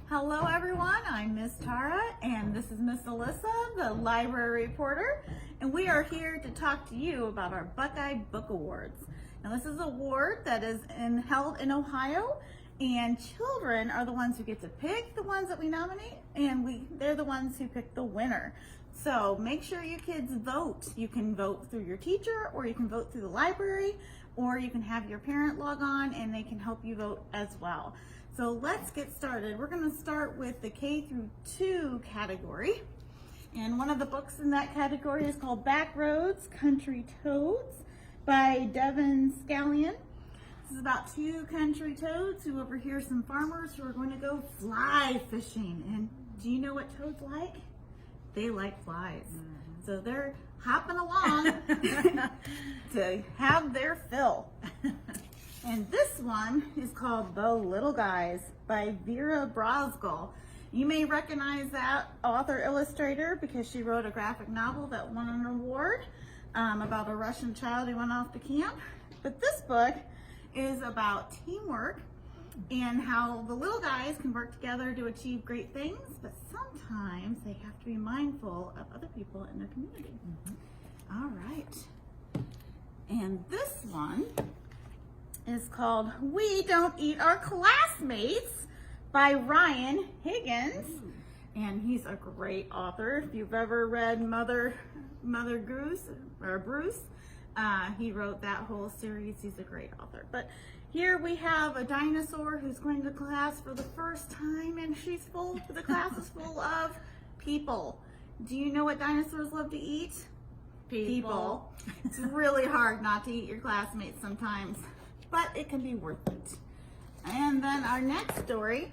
Hello everyone, I'm Miss Tara and this is Miss Alyssa, the library reporter, and we are here to talk to you about our Buckeye Book Awards. Now this is an award that is held in Ohio, and children are the ones who get to pick the ones that we nominate, and they're the ones who pick the winner. So make sure you kids vote. You can vote through your teacher, or you can vote through the library, or you can have your parent log on and they can help you vote as well. So let's get started. We're going to start with the K through 2 category. And one of the books in that category is called Backroads Country Toads by Devin Scallion. This is about two country toads who overhear some farmers who are going to go fly fishing. And do you know what toads like? They like flies. So they're hopping along to have their fill. And this one is called The Little Guys by Vera. You may recognize that author-illustrator because she wrote a graphic novel that won an award about a Russian child who went off to camp. But this book is about teamwork and how the little guys can work together to achieve great things, but sometimes they have to be mindful of other people in their community. All right. And this one is called We Don't Eat Our Classmates by Ryan Higgins. And he's a great author. If you've ever read Mother Goose or Bruce, he wrote that whole series. He's a great author. But here we have a dinosaur who's going to class for the first time, and the class is full of people. Do you know what dinosaurs love to eat? People. It's really hard not to eat your classmates sometimes, but it can be worth it. And then our next story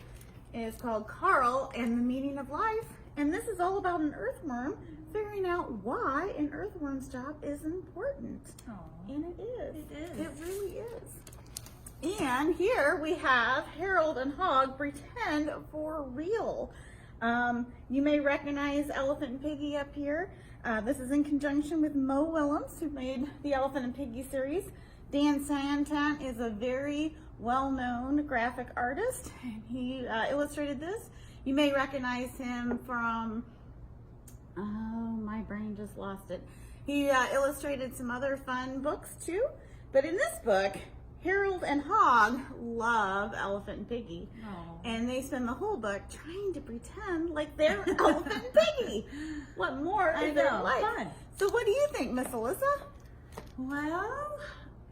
is called Carl and the Meaning of Life. And this is all about an earthworm figuring out why an earthworm's job is important. Aww. And it is. It is. It really is. And here we have Harold and Hog Pretend for Real. You may recognize Elephant and Piggy up here. This is in conjunction with Mo Willems, who made the Elephant and Piggy series. Dan Santan is a very well-known graphic artist, and he illustrated this. You may recognize him from, oh, my brain just lost it. He illustrated some other fun books too, but in this book, Harold and Hog love Elephant and Piggy. Aww. And they spend the whole book trying to pretend like they're Elephant and Piggy. What more is there like? Fun. So what do you think, Miss Alyssa? Well,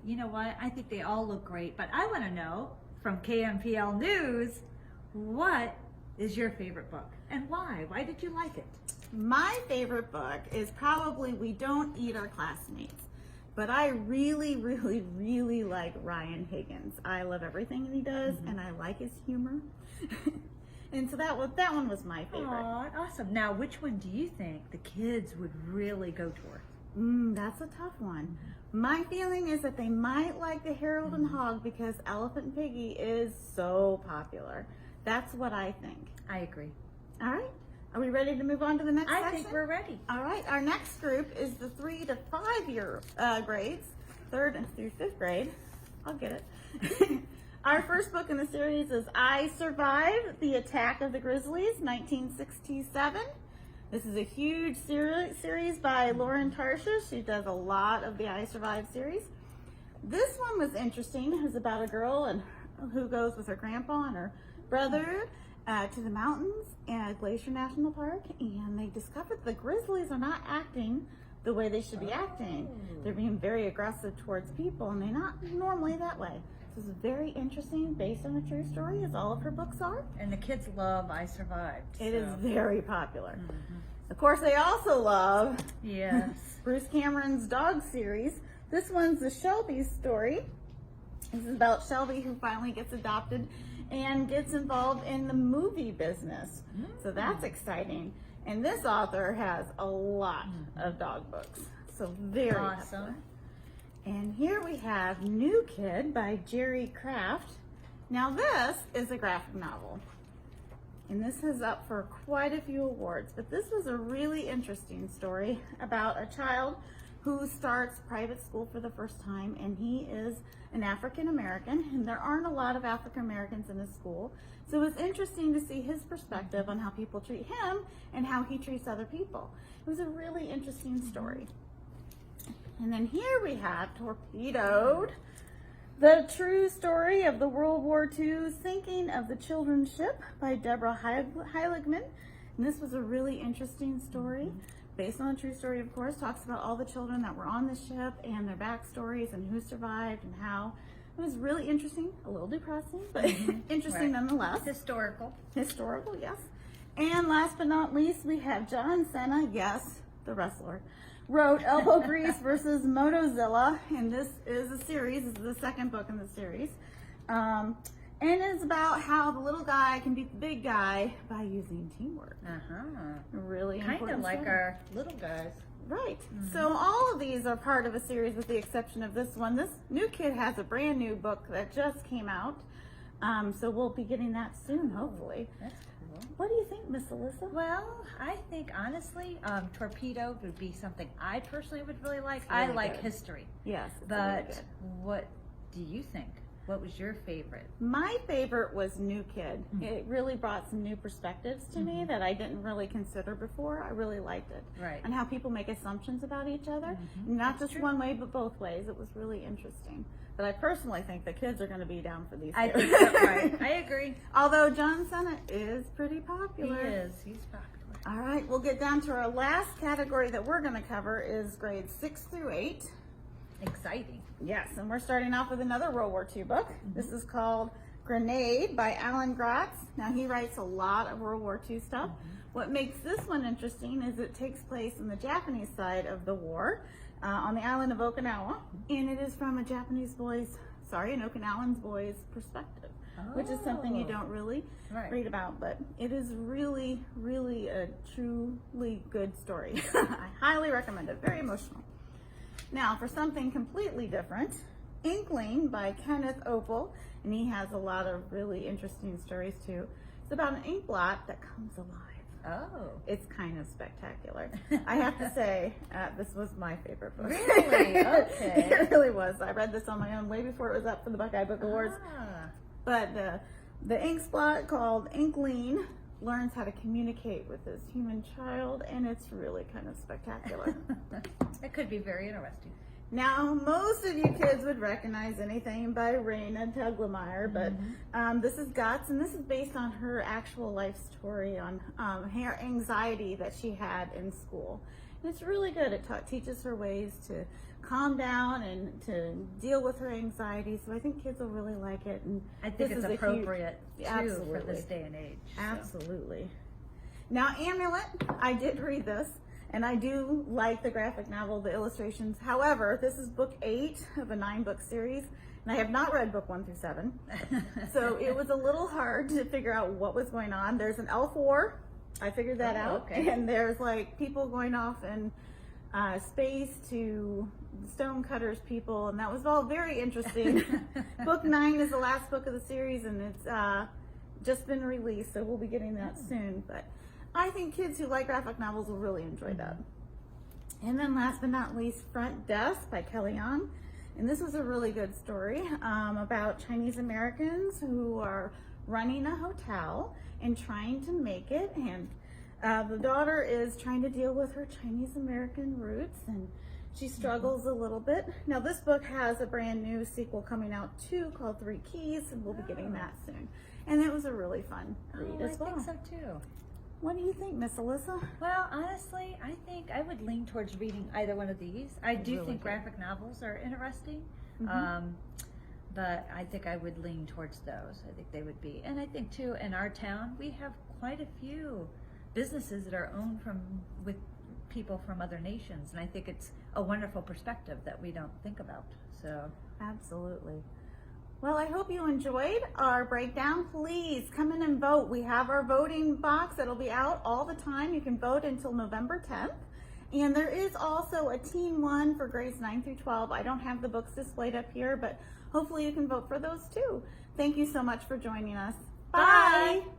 you know what? I think they all look great, but I want to know from KMPL News, what is your favorite book and why? Why did you like it? My favorite book is probably We Don't Eat Our Classmates. But I really, really, really like Ryan Higgins. I love everything he does, and I like his humor. And so that one was my favorite. Aw, awesome. Now, which one do you think the kids would really go toward? That's a tough one. My feeling is that they might like the Harold and Hog because Elephant and Piggy is so popular. That's what I think. I agree. All right. Are we ready to move on to the next section? I think we're ready. All right. Our next group is the 3 to 5 year grades, 3rd through 5th grade. I'll get it. Our first book in the series is I Survived: The Attack of the Grizzlies, 1967. This is a huge series by Lauren Tarshish. She does a lot of the I Survived series. This one was interesting. It was about a girl who goes with her grandpa and her brother to the mountains at Glacier National Park, and they discovered the Grizzlies are not acting the way they should be acting. They're being very aggressive towards people, and they're not normally that way. This is very interesting, based on a true story, as all of her books are. And the kids love I Survived. It is very popular. Of course, they also love Bruce Cameron's dog series. This one's the Shelby story. This is about Shelby, who finally gets adopted and gets involved in the movie business. So that's exciting. And this author has a lot of dog books. So very awesome. And here we have New Kid by Jerry Craft. Now this is a graphic novel. And this is up for quite a few awards. But this was a really interesting story about a child who starts private school for the first time, and he is an African American, and there aren't a lot of African Americans in his school. So it's interesting to see his perspective on how people treat him and how he treats other people. It was a really interesting story. And then here we have Torpedoed, the true story of the World War II sinking of the children's ship by Deborah Heiligman. And this was a really interesting story, based on a true story, of course. Talks about all the children that were on the ship and their backstories and who survived and how. It was really interesting, a little depressing, but interesting nonetheless. Historical. Historical, yes. And last but not least, we have John Cena, yes, the wrestler, wrote Elbow Grease versus Motozilla, and this is a series. This is the second book in the series. And it's about how the little guy can beat the big guy by using teamwork. Really kind important of like story. our little guys. Right. So all of these are part of a series with the exception of this one. This new kid has a brand new book that just came out. So we'll be getting that soon, hopefully. That's cool. What do you think, Miss Alyssa? Well, I think honestly, Torpedo would be something I personally would really like. Really I like good. history. Yes. It's But really good. what do you think? What was your favorite? My favorite was New Kid. It really brought some new perspectives to me that I didn't really consider before. I really liked it. Right. And how people make assumptions about each other. Not That's just true. one way, but both ways. It was really interesting. But I personally think the kids are going to be down for these I two. think that's right. I agree. Although John Cena is pretty He popular. is. He's popular. All right, we'll get down to our last category that we're going to cover is grades 6 through 8. Exciting. Yes, and we're starting off with another World War II book. This is called Grenade by Alan Gratz. Now, he writes a lot of World War II stuff. What makes this one interesting is it takes place in the Japanese side of the war on the island of Okinawa, and it is from a Japanese boy's, an Okinawan boy's perspective, which is something you don't really read about, but it is really, really a truly good story. I highly recommend it. Very emotional. Now, for something completely different, Inkling by Kenneth Opel, and he has a lot of really interesting stories too. It's about an ink blot that comes alive. Oh. It's kind of spectacular. I have to say, this was my favorite book. Really? Okay. It really was. I read this on my own way before it was up for the Buckeye Book Awards. But the ink blot called Inkling learns how to communicate with his human child, and it's really kind of spectacular. It could be very interesting. Now, most of you kids would recognize anything by Raina Telgemeier, but this is Gratz, and this is based on her actual life story on her anxiety that she had in school. And it's really good. It teaches her ways to calm down and to deal with her anxiety. So I think kids will really like it. And I think it's appropriate too for Absolutely. this day and age. So. Absolutely. Now, Amulet, I did read this, and I do like the graphic novel, the illustrations. However, this is book 8 of a 9-book series, and I have not read book 1 through 7. So it was a little hard to figure out what was going on. There's an elf war. I figured that out. Okay. And there's like people going off in space to stonecutters people, and that was all very interesting. Book 9 is the last book of the series, and it's just been released, so we'll be getting that soon. But I think kids who like graphic novels will really enjoy that. And then last but not least, Front Desk by Scallion. And this was a really good story about Chinese Americans who are running a hotel and trying to make it. And the daughter is trying to deal with her Chinese American roots, and she struggles a little bit. Now, this book has a brand new sequel coming out too called 3 Keys, and we'll be getting that soon. And it was a really fun read as well. I think so too. What do you think, Miss Alyssa? Well, honestly, I think I would lean towards reading either one of these. I do Really think good. graphic novels are interesting, but I think I would lean towards those. I think they would be. And I think too, in our town, we have quite a few businesses that are owned with people from other nations, and I think it's a wonderful perspective that we don't think about. So Absolutely. Well, I hope you enjoyed our breakdown. Please come in and vote. We have our voting box that'll be out all the time. You can vote until November 10th. And there is also a Teen 1 for grades 9 through 12. I don't have the books displayed up here, but hopefully you can vote for those too. Thank you so much for joining us. Bye. Bye.